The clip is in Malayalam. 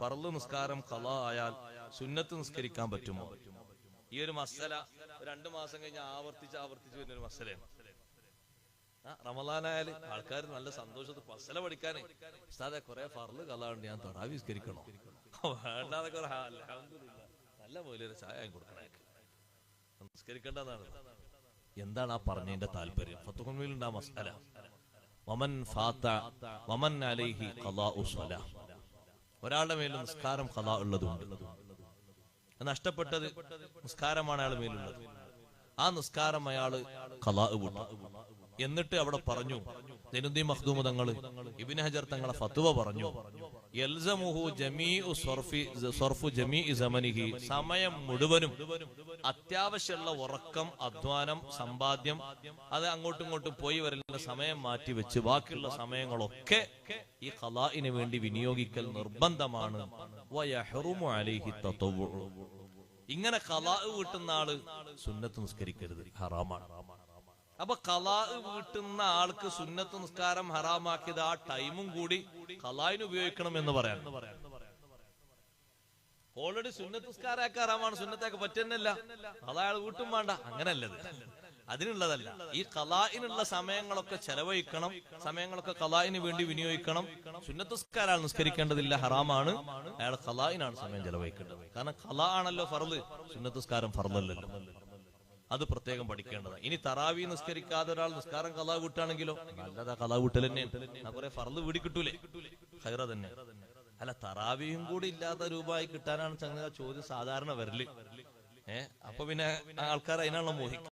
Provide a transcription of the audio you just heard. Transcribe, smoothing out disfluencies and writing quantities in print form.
ഫർള് നിസ്കാരം ഖളാ ആയാൽ സുന്നത്ത് നിസ്കരിക്കാൻ പറ്റുമോ? ഈ ഒരു മസല 2 മാസം കഴിഞ്ഞ് ആവർത്തിച്ച് വരുന്ന ഒരു മസലയാണ്. റമളാനായാല് ആൾക്കാർ നല്ല സന്തോഷത്തിൽ മസല പഠിക്കാനേ ഉസ്താദെ കുറെ ഫർള് ഖളാ ഉണ്ട്, ഞാൻ തറാവീഹ് നിസ്കരിക്കണോ? വേണ്ടാന്നൊക്കെ അൽഹംദുലില്ലാഹ് നല്ല മൂല്യം ചായ കൊടുക്കണേ, നിസ്കരിക്കേണ്ടതാണ്. എന്താണ് ആ പറഞ്ഞതിന്റെ താല്പര്യം? ഫത്ഹുൽ മുഈനിലുണ്ട് ആ മസ്അല. വമൻ ഫാത വമൻ അലൈഹി ഖളാഉ സ്വലാ, ഒരാളുടെ മേൽ നിസ്കാരം ഖളാ ഉള്ളതുണ്ട്, നഷ്ടപ്പെട്ടത് നിസ്കാരമാണ് അയാളുടെ മേലുള്ളത്. ആ നിസ്കാരം അയാള് ഖളാ വിട്ടു. എന്നിട്ട് അവിടെ പറഞ്ഞു, ദൈനുദ്ദീൻ മഖ്ദൂമ് തങ്ങള്, ഇബ്നു ഹജർ തങ്ങളെ ഫത്വ പറഞ്ഞു, യൽസമുഹു ജമീഉ സർഫു ജമീഇ സമനിഹി, സമയം മുഴുവനും അത്യാവശ്യമുള്ള ഉറക്കം, അധ്വാനം, സമ്പാദ്യം, അത് അങ്ങോട്ടും ഇങ്ങോട്ടും പോയി വരുന്ന സമയം മാറ്റി വെച്ച് ബാക്കിയുള്ള സമയങ്ങളൊക്കെ ഈ ഖളാഇന് വേണ്ടി വിനിയോഗിക്കൽ നിർബന്ധമാണ്. വയഹ്റുമു അലൈഹി തതവ്വു, ഇങ്ങനെ ഖളാ വീട്ടുന്ന ആള് സുന്നത്ത് നിസ്കരിക്കരുത്, ഹറാമാണ്. അപ്പൊ ഖളാ വീട്ടുന്ന ആൾക്ക് സുന്നത്ത് നിസ്കാരം ഹറാമാക്കിയത് ആ ടൈമും കൂടി ഖളാഇന് ഉപയോഗിക്കണം എന്ന് പറയാൻ. ഓൾറെഡി സുന്നത്ത് നിസ്കാരമൊക്കെ ഹറാമാണ്, സുന്നത്തൊക്കെ പറ്റുന്നല്ല, അയാൾ വീട്ടും വേണ്ട, അങ്ങനല്ലത്, അതിനുള്ളതല്ല. ഈ ഖളാഇനുള്ള സമയങ്ങളൊക്കെ ചെലവഴിക്കണം, സമയങ്ങളൊക്കെ ഖളാഇന് വേണ്ടി വിനിയോഗിക്കണം. സുന്നത്ത് നിസ്കാരം അയാൾ നിസ്കരിക്കേണ്ടതില്ല, ഹറാമാണ്. അയാൾ ഖളാഇനാണ് സമയം ചെലവഴിക്കേണ്ടത്. കാരണം ഖളാ ആണല്ലോ ഫർള്, സുന്നത്ത് നിസ്കാരം ഫർളല്ലല്ലോ. അത് പ്രത്യേകം പഠിക്കേണ്ടതാണ്. ഇനി തറാവീഹ് നിസ്കരിക്കാതെ ഒരാൾ നിസ്കാരം ഖളാ വിട്ടാണെങ്കിലോ, നല്ലതാ, ഖളാ വിട്ടൽ തന്നെയാണ്, കുറെ ഫർള് വീടി കിട്ടൂലേ, ഖൈറ തന്നെ. അല്ല, തറാവീഹും കൂടി ഇല്ലാത്ത രൂപമായി കിട്ടാനാണ് ചങ്ങ ചോദ്യം സാധാരണ വരല്. അപ്പൊ പിന്നെ ആൾക്കാർ അതിനാണല്ലോ മോഹിക്കുക.